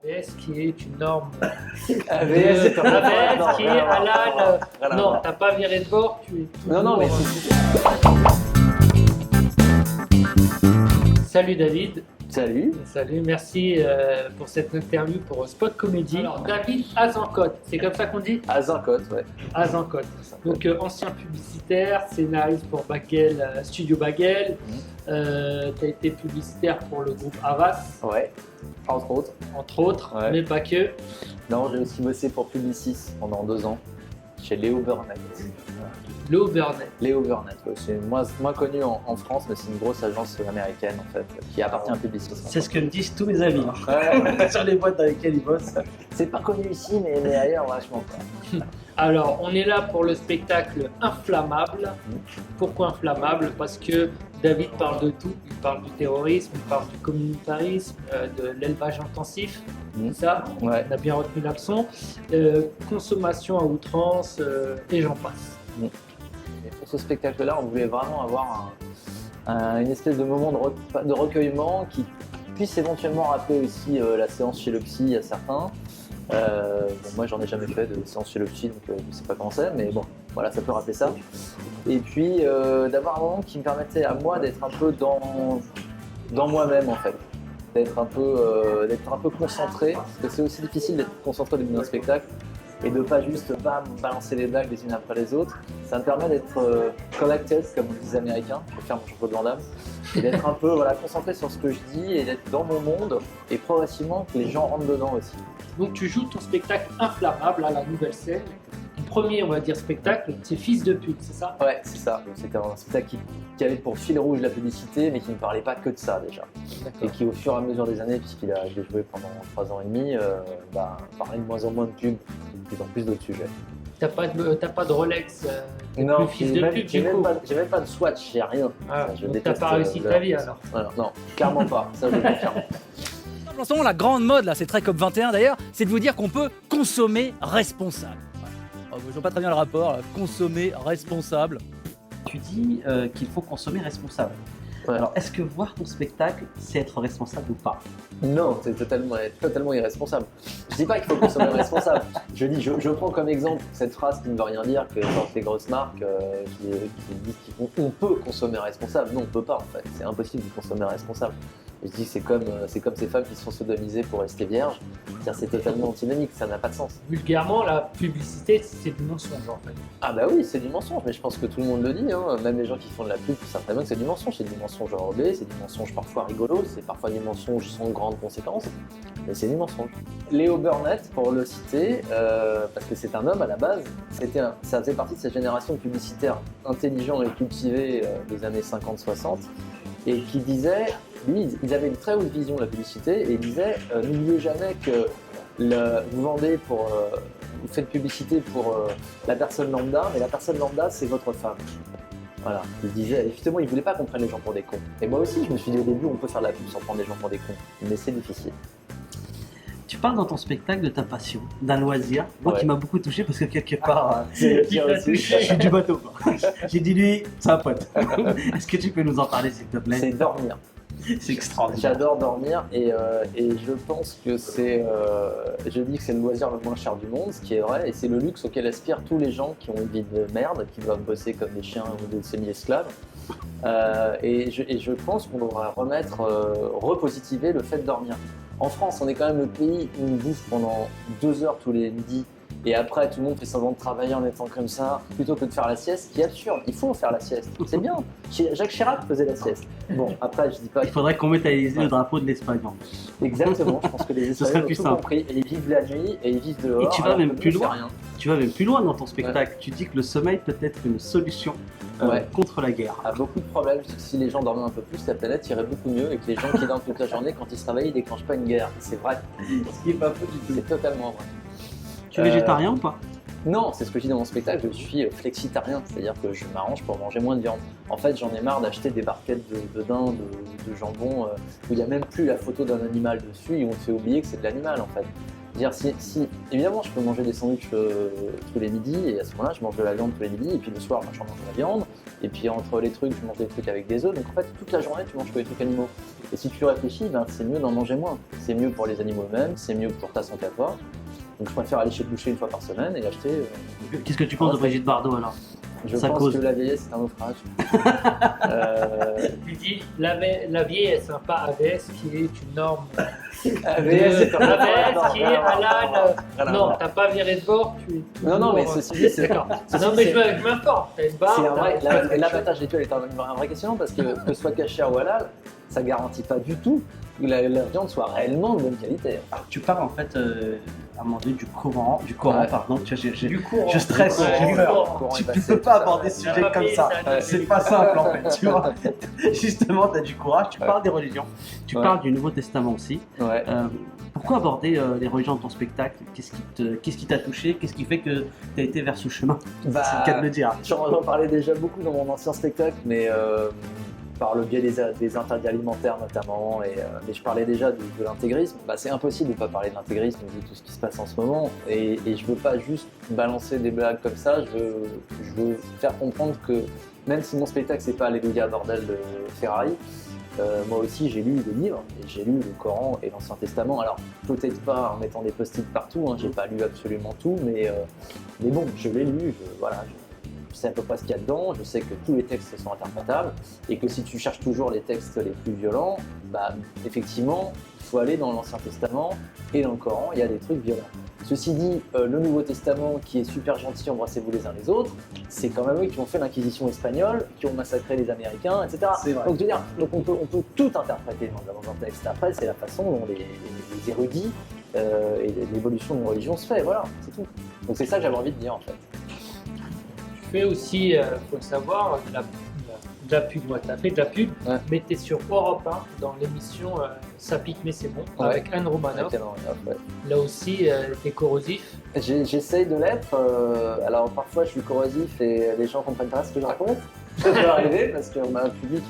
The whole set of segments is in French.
AVS qui est une norme AVS, c'est un AVS qui est halal. Voilà. Non, t'as pas viré de bord, tu es toujours... Non, mais Salut David. Salut. Salut, merci pour cette interview pour Spot Comedy. Alors, David Azencote, c'est comme ça qu'on dit? Azencote, ouais. Azencote. Donc, ancien publicitaire, scénariste pour Bagel, Studio Bagel. Tu as été publicitaire pour le groupe Havas. Ouais, entre autres. Entre autres, Ouais. mais pas que. Non, j'ai aussi bossé pour Publicis pendant 2 ans, chez Léo Burnett. Léo Burnett. Léo Burnett, ouais. C'est moins connu en France, mais c'est une grosse agence américaine en fait, qui appartient à Publicis. C'est ce que me disent tous mes amis Ouais. sur les boîtes dans lesquelles ils bossent. C'est pas connu ici, mais ailleurs, vachement pas. Alors, on est là pour le spectacle Inflammable. Pourquoi Inflammable? Parce que David parle de tout. Il parle du terrorisme, il parle du communautarisme, de l'élevage intensif. Ça, Ouais. on a bien retenu la leçon. Consommation à outrance, et j'en passe. Et pour ce spectacle-là, on voulait vraiment avoir une espèce de moment de recueillement qui puisse éventuellement rappeler aussi la séance chez le psy à certains. Bon, moi, j'en ai jamais fait de séance chez le psy, donc je sais pas comment c'est, mais bon, voilà, ça peut rappeler ça. Et puis d'avoir un moment qui me permettait à moi d'être un peu dans moi-même en fait, d'être un peu concentré, parce que c'est aussi difficile d'être concentré au début d'un spectacle et de pas juste balancer les blagues les unes après les autres. Ça me permet d'être collected, comme disent les Américains, je vais faire mon Jean-Claude Van Damme, et d'être un peu concentré sur ce que je dis et d'être dans mon monde et progressivement que les gens rentrent dedans aussi. Donc tu joues ton spectacle Inflammable à la nouvelle scène. Ton premier, on va dire, spectacle, c'est Fils de pute, c'est ça? Ouais, c'est ça. C'était un spectacle qui avait pour fil rouge la publicité, mais qui ne parlait pas que de ça déjà. Et qui, au fur et à mesure des années, puisqu'il a joué pendant 3 ans et demi, parlait de moins en moins de pub, de plus en plus d'autres sujets. T'as pas de Rolex, Non, plus Fils de pute j'ai du coup. même pas de Swatch, j'ai rien. Ah, Je donc t'as déteste, pas réussi ta vie alors. Voilà, non, clairement pas. Ça, je le confirme. En ce moment, la grande mode, là, c'est très COP21 d'ailleurs, c'est de vous dire qu'on peut consommer responsable. Voilà. Oh, je vois pas très bien le rapport, là. Consommer responsable. Tu dis qu'il faut consommer responsable. Ouais. Alors, est-ce que voir ton spectacle, c'est être responsable ou pas? Non, c'est totalement irresponsable. Je dis pas qu'il faut consommer responsable. Je prends comme exemple cette phrase qui ne veut rien dire, que sortent les grosses marques qui disent qu'on peut consommer responsable. Non, on peut pas en fait. C'est impossible de consommer responsable. Et je dis que c'est comme ces femmes qui se font sodomiser pour rester vierges. C'est totalement antinomique, ça n'a pas de sens. Vulgairement, la publicité, c'est du mensonge en fait. Ah bah oui, c'est du mensonge, mais je pense que tout le monde le dit, hein. Même les gens qui font de la pub savent très bien que c'est du mensonge. C'est du mensonge enrobé, c'est du mensonge parfois rigolo, c'est parfois du mensonge sans grandes conséquences, mais c'est du mensonge. Léo Burnett, pour le citer, parce que c'est un homme à la base, ça faisait partie de cette génération de publicitaires intelligents et cultivés des années 50-60, et qui disait, lui, ils avaient une très haute vision de la publicité, et il disait, n'oubliez jamais que vous faites publicité pour la personne lambda, mais la personne lambda, c'est votre femme. Voilà, il disait, et justement, il voulait pas qu'on prenne les gens pour des cons. Et moi aussi, je me suis dit au début, on peut faire de la pub sans prendre les gens pour des cons, mais c'est difficile. Tu parles dans ton spectacle de ta passion, d'un loisir, moi Ouais. qui m'a beaucoup touché parce que quelque part, C'est Qui t'a touché. je suis du bateau. Quoi. J'ai dit lui, c'est un pote. Est-ce que tu peux nous en parler s'il te plaît? C'est dormir. C'est extraordinaire. J'adore dormir et je pense que je dis que c'est le loisir le moins cher du monde, ce qui est vrai, et c'est le luxe auquel aspirent tous les gens qui ont une vie de merde, qui doivent bosser comme des chiens ou des semi-esclaves. Et je pense qu'on devrait repositiver le fait de dormir. En France, on est quand même le pays où on bouffe pendant 2 heures tous les midis. Et après, tout le monde fait semblant de travailler en étant comme ça, plutôt que de faire la sieste, ce qui est absurde. Il faut faire la sieste, c'est bien. Jacques Chirac faisait la sieste. Bon, après, je dis pas. Il faudrait qu'on mette à l'Élysée le drapeau de l'Espagne. Exactement, je pense que les Ce serait Espagnols ont plus tout simple. compris. Et ils vivent la nuit et ils vivent dehors. Et tu vas alors même que nous, plus on fait loin. rien. Tu vas même plus loin dans ton spectacle. Tu dis que le sommeil peut être une solution Ouais. contre la guerre. À beaucoup de problèmes, je dis que si les gens dormaient un peu plus, la planète irait beaucoup mieux et que les gens qui dorment toute la journée, quand ils se réveillent, ils déclenchent pas une guerre. C'est vrai, Ce qui est pas faux du tout. c'est totalement vrai. Tu es végétarien ou pas? Non, c'est ce que je dis dans mon spectacle, je suis flexitarien, c'est-à-dire que je m'arrange pour manger moins de viande. En fait, j'en ai marre d'acheter des barquettes de dinde, de jambon, où il n'y a même plus la photo d'un animal dessus et on te fait oublier que c'est de l'animal en fait. Dire si évidemment je peux manger des sandwichs tous les midis et à ce moment-là je mange de la viande tous les midis et puis le soir moi, je mange de la viande et puis entre les trucs je mange des trucs avec des œufs, donc en fait toute la journée tu manges que des trucs animaux Et si tu réfléchis, ben, c'est mieux d'en manger moins. C'est mieux pour les animaux eux-mêmes, c'est mieux pour ta santé à toi. Donc je préfère aller chez le boucher une fois par semaine et acheter. Qu'est-ce que tu penses de Brigitte Bardot alors? Je Ça pense cause. que la vieillesse c'est un naufrage. Tu dis la vieille est sympa AVS qui est une norme. AVS, c'est un naufrage. AVS qui est halal. Rien à Non, voir. t'as pas viré de bord, tu es toujours. Non, mais ceci dit, c'est. D'accord. Ceci Non, dit, mais c'est- je m'informe. T'as une barre. C'est un vrai, t'as- l'abattage rituel est un vrai questionnement parce que ce soit cachère ou halal, ça garantit pas du tout que la viande soit réellement de bonne qualité. Tu parles en fait à un moment donné du Coran, Ouais. pardon. Tu vois, Du courant. je stresse, Du j'ai courant. peur. Courant Tu est ne passé, peux pas tout ça. aborder ce Ouais. sujet comme ça. Ouais. C'est pas simple en fait, tu vois. Justement, tu as du courage, tu parles des religions, tu Ouais. parles du Nouveau Testament aussi. Ouais. Pourquoi aborder les religions dans ton spectacle? Qu'est-ce qui t'a touché? Qu'est-ce qui fait que tu as été vers ce chemin? Bah, C'est le cas de le dire. J'en parlais déjà beaucoup dans mon ancien spectacle, mais par le biais des interdits alimentaires notamment, et je parlais déjà de l'intégrisme. Bah, c'est impossible de ne pas parler de l'intégrisme vu tout ce qui se passe en ce moment, et je veux pas juste balancer des blagues comme ça, je veux faire comprendre que même si mon spectacle c'est pas Alléluia bordel de Ferrari, moi aussi j'ai lu des livres, et j'ai lu le Coran et l'Ancien Testament. Alors peut-être pas en mettant des post-it partout, hein, j'ai pas lu absolument tout, mais bon, je l'ai lu, je sais à peu près ce qu'il y a dedans, je sais que tous les textes sont interprétables, et que si tu cherches toujours les textes les plus violents, bah effectivement, il faut aller dans l'Ancien Testament et dans le Coran, il y a des trucs violents. Ceci dit, le Nouveau Testament qui est super gentil, embrassez-vous les uns les autres, c'est quand même eux qui ont fait l'Inquisition espagnole, qui ont massacré les Américains, etc. C'est vrai. Donc, je veux dire, on peut tout interpréter dans un texte. Après, c'est la façon dont les érudits et l'évolution d'une religion se fait, voilà, c'est tout. Donc c'est ça que j'avais envie de dire en fait. Tu fais aussi, faut le savoir, de la pub. Moi, tu as fait de la pub, Ouais. mais tu es sur Europe 1 dans l'émission Ça pique mais c'est bon, Ouais. avec Anne Romanoff. Ok, non, ouais. Là aussi, tu es corrosif. J'essaye de l'être. Alors parfois je suis corrosif et les gens comprennent pas ce que je raconte. Ça peut arriver parce qu'on a un public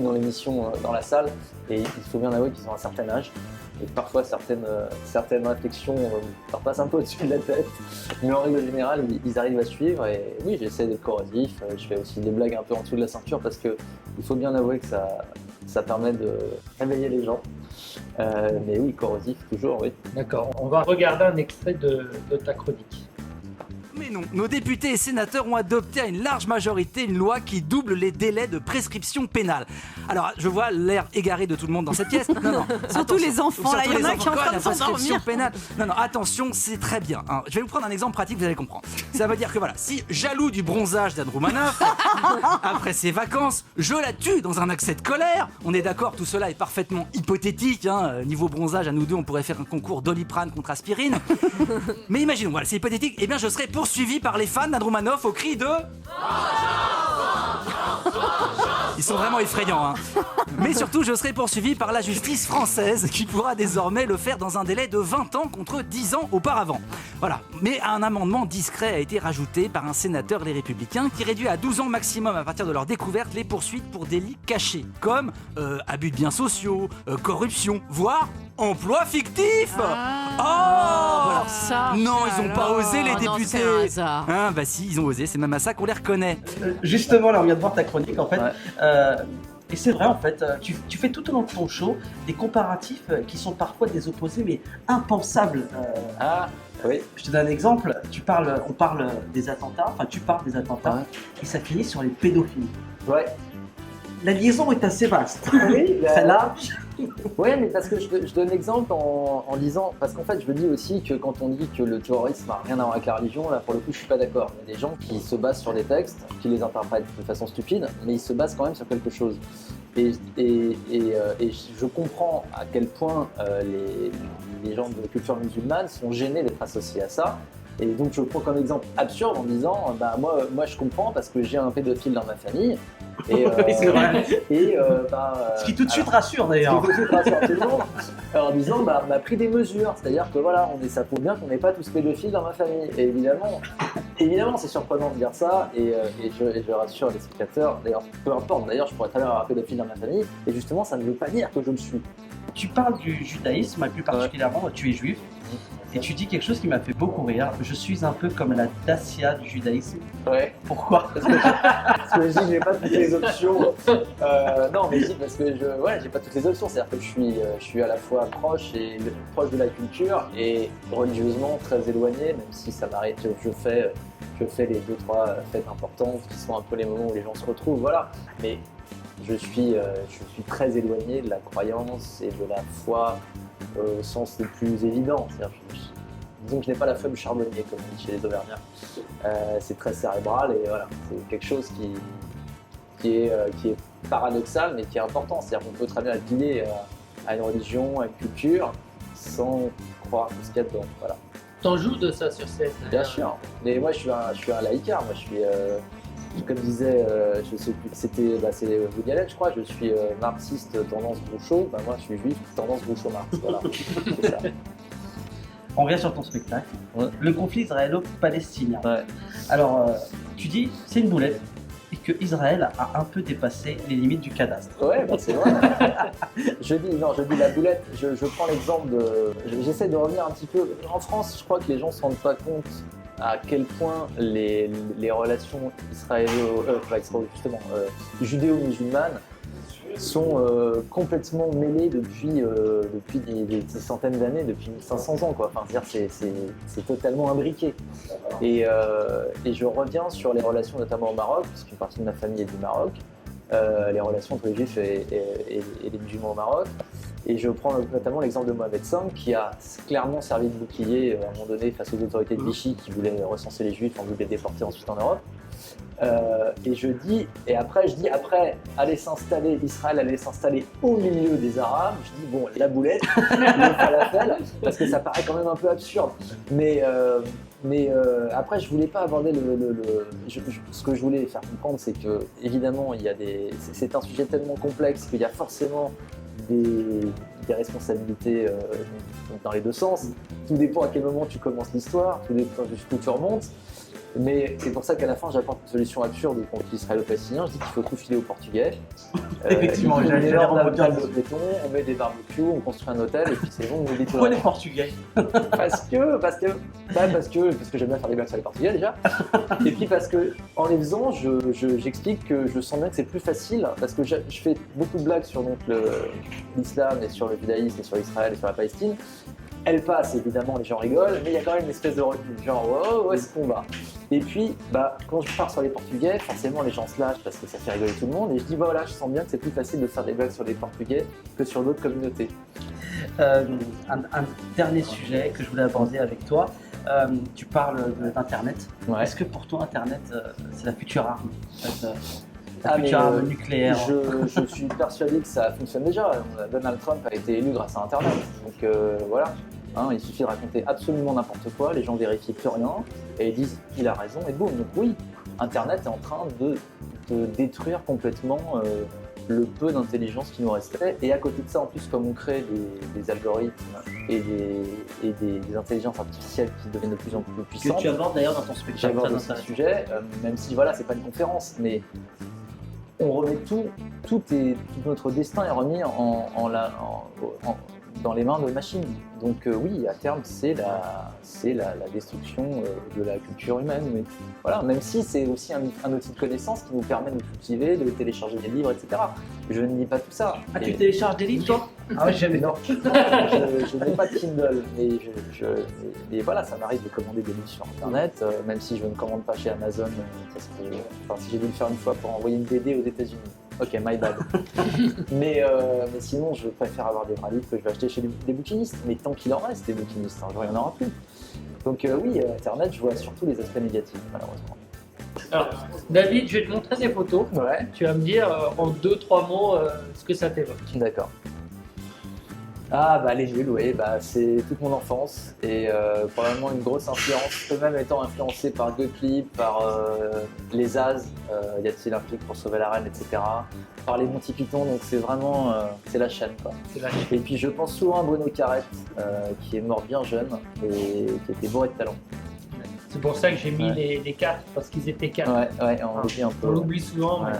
dans l'émission, dans la salle, et il faut bien avouer qu'ils ont un certain âge. Et parfois certaines réflexions leur passent un peu au-dessus de la tête. Mais en règle générale, ils arrivent à suivre. Et oui, j'essaie d'être corrosif. Je fais aussi des blagues un peu en dessous de la ceinture parce que il faut bien avouer que ça permet de réveiller les gens. Mais oui, corrosif toujours, oui. D'accord, on va regarder un extrait de ta chronique. Mais non, nos députés et sénateurs ont adopté à une large majorité une loi qui double les délais de prescription pénale. Alors, je vois l'air égaré de tout le monde dans cette pièce. Non, Surtout attention. les enfants, là, il y en a qui sont en Quoi, train la de prescription s'endormir. pénale. Non, attention, c'est très bien. Hein. Je vais vous prendre un exemple pratique, vous allez comprendre. Ça veut dire que voilà, si jaloux du bronzage d'Anne Romanoff, après ses vacances, je la tue dans un accès de colère. On est d'accord, tout cela est parfaitement hypothétique. Hein. Niveau bronzage, à nous deux, on pourrait faire un concours Doliprane contre aspirine. Mais imaginons, voilà, c'est hypothétique. Eh bien, je serais poursuivi par les fans d'Anne Romanoff au cri de... Ils sont vraiment effrayants, hein. Mais surtout, je serai poursuivi par la justice française qui pourra désormais le faire dans un délai de 20 ans contre 10 ans auparavant. Voilà. Mais un amendement discret a été rajouté par un sénateur Les Républicains qui réduit à 12 ans maximum à partir de leur découverte les poursuites pour délits cachés, comme abus de biens sociaux, corruption, voire emploi fictif. Alors ça, Non, ils ont pas alors, osé les non, députés. c'est un hasard. Hein, bah si, ils ont osé, c'est même à ça qu'on les reconnaît. Justement, là, on vient de voir ta chronique en fait. Ouais. Et c'est vrai en fait, tu fais tout au long de ton show des comparatifs qui sont parfois des opposés mais impensables. Ah, oui. Je te donne un exemple, on parle des attentats, enfin tu parles des attentats Ouais. et ça finit sur les pédophiles. Ouais. La liaison est assez vaste, Oui, très large. Ouais, mais parce que je donne l'exemple en disant, parce qu'en fait je me dis aussi que quand on dit que le terrorisme n'a rien à voir avec la religion, là pour le coup je suis pas d'accord. Il y a des gens qui se basent sur des textes, qui les interprètent de façon stupide, mais ils se basent quand même sur quelque chose. Et je comprends à quel point les gens de culture musulmane sont gênés d'être associés à ça. Et donc je prends comme exemple absurde en disant, bah moi je comprends parce que j'ai un pédophile dans ma famille. Et, Oui, c'est vrai. Et Ce qui tout de suite alors, rassure ce d'ailleurs. qui tout de suite rassure tout le monde, en disant bah, on a pris des mesures, c'est-à-dire que voilà, ça prouve bien qu'on n'est pas tous pédophiles dans ma famille. Et évidemment c'est surprenant de dire ça, et je rassure les spectateurs, d'ailleurs peu importe, d'ailleurs je pourrais très bien avoir un pédophile dans ma famille, et justement ça ne veut pas dire que je le suis. tu parles du judaïsme, et plus particulièrement, tu es juif, et tu dis quelque chose qui m'a fait beaucoup rire. Je suis un peu comme la Dacia du judaïsme. Ouais. Pourquoi? Parce que je dis que j'ai pas toutes les options. Non, mais je dis parce que j'ai pas toutes les options. C'est-à-dire que je suis à la fois proche de la culture et religieusement très éloigné, même si ça m'arrive. Je fais les 2-3 fêtes importantes qui sont un peu les moments où les gens se retrouvent. Voilà. Mais je suis très éloigné de la croyance et de la foi au sens le plus évident. Disons que je n'ai pas la foi du charbonnier, comme on dit chez les Auvergnats. C'est très cérébral et voilà, c'est quelque chose qui est paradoxal mais qui est important. C'est-à-dire qu'on peut très bien être lié à une religion, à une culture, sans croire tout ce qu'il y a dedans. Voilà. T'en joues de ça sur scène? Bien sûr. Mais moi, je suis un laïcard. Moi, je suis, comme disait, je sais plus, c'est Woody Allen, je crois. Je suis marxiste tendance Groucho. Moi, je suis juif tendance Groucho-Marx. Voilà. C'est ça. On revient sur ton spectacle. Ouais. Le conflit israélo-palestinien. Ouais. Alors, tu dis, c'est une boulette et que Israël a un peu dépassé les limites du cadastre. Ouais, c'est vrai. je dis la boulette. Je prends l'exemple j'essaie de revenir un petit peu. En France, je crois que les gens ne se rendent pas compte à quel point les relations judéo-musulmanes sont complètement mêlées depuis des centaines d'années, depuis 1500 ans, quoi. Enfin, c'est totalement imbriqué. Et je reviens sur les relations notamment au Maroc, parce qu'une partie de ma famille est du Maroc, les relations entre les juifs et les musulmans au Maroc. Et je prends notamment l'exemple de Mohamed V qui a clairement servi de bouclier à un moment donné face aux autorités de Vichy qui voulaient recenser les juifs, en voulaient les déporter ensuite en Europe. Et après Israël allait s'installer au milieu des Arabes. Je dis bon, la boulette, le falafel, parce que ça paraît quand même un peu absurde. Mais après, je voulais pas aborder ce que je voulais faire comprendre, c'est que évidemment, c'est un sujet tellement complexe qu'il y a forcément des responsabilités dans les deux sens. Tout dépend à quel moment tu commences l'histoire, tout dépend jusqu'où tu remontes. Mais c'est pour ça qu'à la fin, j'apporte une solution absurde au conflit israélo-palestinien. Je dis qu'il faut tout filer aux Portugais. Effectivement, j'allais dire de béton, on met des barbecues, on construit un hôtel et puis c'est bon, on oublie tout. Pourquoi les Portugais? Parce que j'aime bien faire des blagues sur les Portugais déjà. Et puis parce que en les faisant, j'explique que je sens bien que c'est plus facile parce que je fais beaucoup de blagues sur l'islam et sur le judaïsme et sur Israël et sur la Palestine. Elle passe, évidemment, les gens rigolent, mais il y a quand même une espèce de recul, genre wow, où est-ce qu'on va? Et puis, quand je pars sur les Portugais, forcément les gens se lâchent parce que ça fait rigoler tout le monde, et je dis voilà, je sens bien que c'est plus facile de faire des blagues sur les Portugais que sur d'autres communautés. Un dernier sujet que je voulais aborder avec toi, tu parles d'Internet. Ouais. Est-ce que pour toi, Internet, c'est la future arme? La future arme nucléaire? Je suis persuadé que ça fonctionne déjà. Donald Trump a été élu grâce à Internet. Donc voilà, il suffit de raconter absolument n'importe quoi, les gens vérifient plus rien et ils disent il a raison et boum. Donc oui, Internet est en train de détruire complètement le peu d'intelligence qui nous restait. Et à côté de ça, en plus, comme on crée des algorithmes et des intelligences artificielles qui deviennent de plus en plus puissantes. Que tu abordes d'ailleurs dans ton spectacle. J'aborde ce sujet, même si voilà, c'est pas une conférence, mais on remet tout notre destin est remis dans les mains de machines. Donc oui, à terme, c'est la destruction de la culture humaine. Mais voilà, même si c'est aussi un outil de connaissance qui nous permet de nous cultiver, de télécharger des livres, etc. Je ne nie pas tout ça. Ah, tu télécharges des livres, toi? Ah ouais, jamais. Non, je n'ai pas de Kindle, mais voilà, ça m'arrive de commander des livres sur Internet, même si je ne commande pas chez Amazon, parce que si j'ai dû le faire une fois pour envoyer une BD aux États-Unis. Ok, my bad. mais sinon, je préfère avoir des vrais livres que je vais acheter chez des bouquinistes. Mais tant qu'il en reste, des bouquinistes, un jour il n'y en aura plus. Donc oui, Internet, je vois surtout les aspects négatifs, malheureusement. Alors, David, je vais te montrer des photos. Ouais. Tu vas me dire en 2-3 mots ce que ça t'évoque. D'accord. Ah les nuls, oui, c'est toute mon enfance et probablement une grosse influence, eux-mêmes étant influencés par Gottlieb, par les As, y a-t-il un flic pour sauver la reine, etc. Par les Monty Python, donc c'est vraiment c'est la chaîne, quoi. C'est la chaîne. Et puis je pense souvent à Bruno Carrette, qui est mort bien jeune et qui était bourré de talent. C'est pour ça que j'ai mis les 4 parce qu'ils étaient 4. Ouais, on oublie un peu. On l'oublie souvent. Ouais.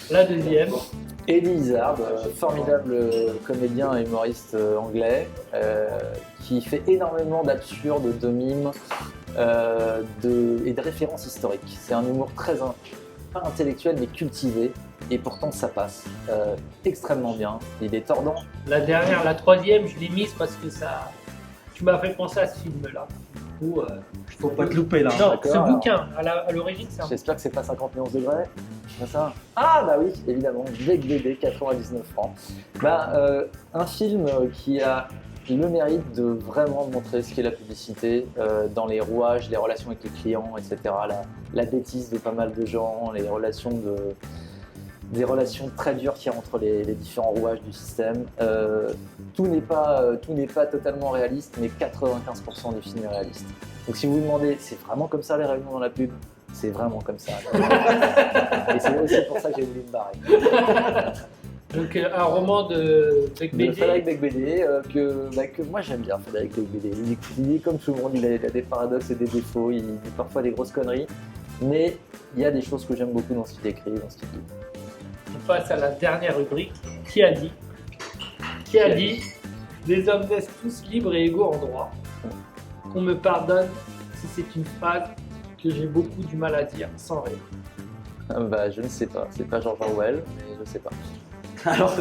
Mais la deuxième. Elie Izzard, formidable comédien et humoriste anglais, qui fait énormément d'absurde, de mimes et de références historiques. C'est un humour pas intellectuel mais cultivé, et pourtant ça passe extrêmement bien. Il est tordant. La troisième, je l'ai mise parce que tu m'as fait penser à ce film-là. Faut pas te louper là. Non, D'accord, ce alors. bouquin, à l'origine, c'est un J'espère que c'est pas 50 nuances degrés. C'est ça. Ah bah oui, évidemment, Bec BD, 99 francs. Un film qui a le mérite de vraiment montrer ce qu'est la publicité dans les rouages, les relations avec les clients, etc. La bêtise de pas mal de gens, des relations très dures qu'il y a entre les différents rouages du système. Tout n'est pas totalement réaliste, mais 95% du film est réaliste. Donc si vous vous demandez, c'est vraiment comme ça les réunions dans la pub? C'est vraiment comme ça. Et c'est aussi pour ça que j'ai voulu me barrer. Donc un roman de Bec De BD. Frédéric Becbédé, que moi j'aime bien Frédéric Becbédé. Il est comme tout le monde, il a des paradoxes et des défauts, il dit parfois des grosses conneries, mais il y a des choses que j'aime beaucoup dans ce qu'il écrit, dans ce qu'il dit. On passe à la dernière rubrique. Qui a dit les hommes naissent tous libres et égaux en droit. Qu'on me pardonne si c'est une phrase que j'ai beaucoup du mal à dire sans rire. Je ne sais pas, c'est pas George Orwell, mais je sais pas. Alors,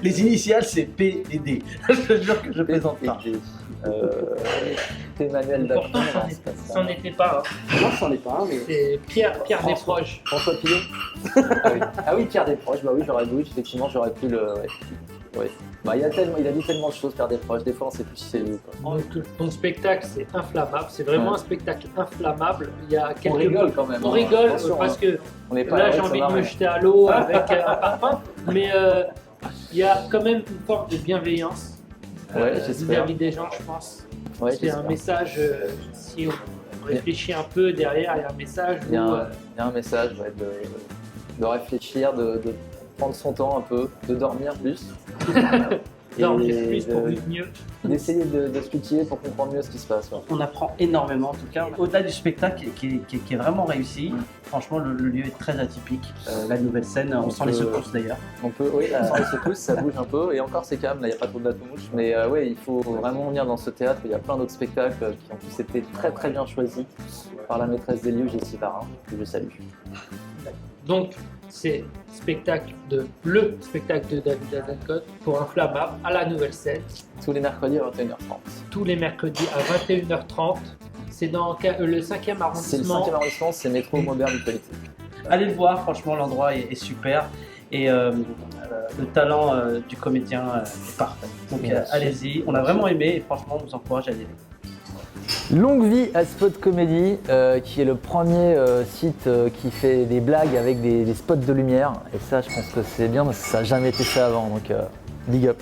les initiales c'est P et D. Je te jure que je plaisante pas. Emmanuel Pourtant, Daphne, c'en était pas. Hein. Moi j'en ai pas un, mais. C'est Pierre Desproges. François Pillet. Ah oui, Pierre Desproges, oui, effectivement, j'aurais pu le. Ouais. Il a dit tellement de choses, Pierre Desproges, des fois on sait plus si c'est lui. Ton spectacle, c'est inflammable. C'est vraiment un spectacle inflammable. Il y a On rigole quand même. On rigole Attention, parce que on n'est pas là, là, j'ai ça envie de va, me mais- jeter à l'eau avec un parfum. Mais il y a quand même une forme de bienveillance Ouais, j'espère. vis-à-vis des gens, je pense. Ouais, C'est un j'espère. message, si on réfléchit un peu derrière, il y a un message Il y a où, un message de réfléchir, de prendre son temps un peu, de dormir plus. dormir Et plus pour de- vivre mieux. d'essayer de se cultiver pour comprendre mieux ce qui se passe. Ouais. On apprend énormément en tout cas. Au-delà du spectacle qui est vraiment réussi, franchement le lieu est très atypique. La nouvelle scène, on sent les secousses d'ailleurs. On peut, oui, sans les secousses, ça bouge un peu, et encore c'est calme, là il n'y a pas trop de bateaux-mouches, mais oui, il faut vraiment venir dans ce théâtre, il y a plein d'autres spectacles qui ont tous été très très bien choisis par la maîtresse des lieux, Jessie Varin, que je salue. Donc, c'est le spectacle de David Azencote pour Inflammable à la nouvelle scène, Tous les mercredis à 21h30. tous les mercredis à 21h30. C'est dans le 5e C'est le arrondissement. 5e arrondissement, c'est métro moderne mutualité. Allez le voir, franchement l'endroit est super et le talent du comédien est parfait. Donc Merci. allez-y, on a vraiment aimé et franchement on vous encourage à y aller. Longue vie à Spot Comedy, qui est le premier site qui fait des blagues avec des spots de lumière. Et ça, je pense que c'est bien parce que ça n'a jamais été fait avant. Donc, big up.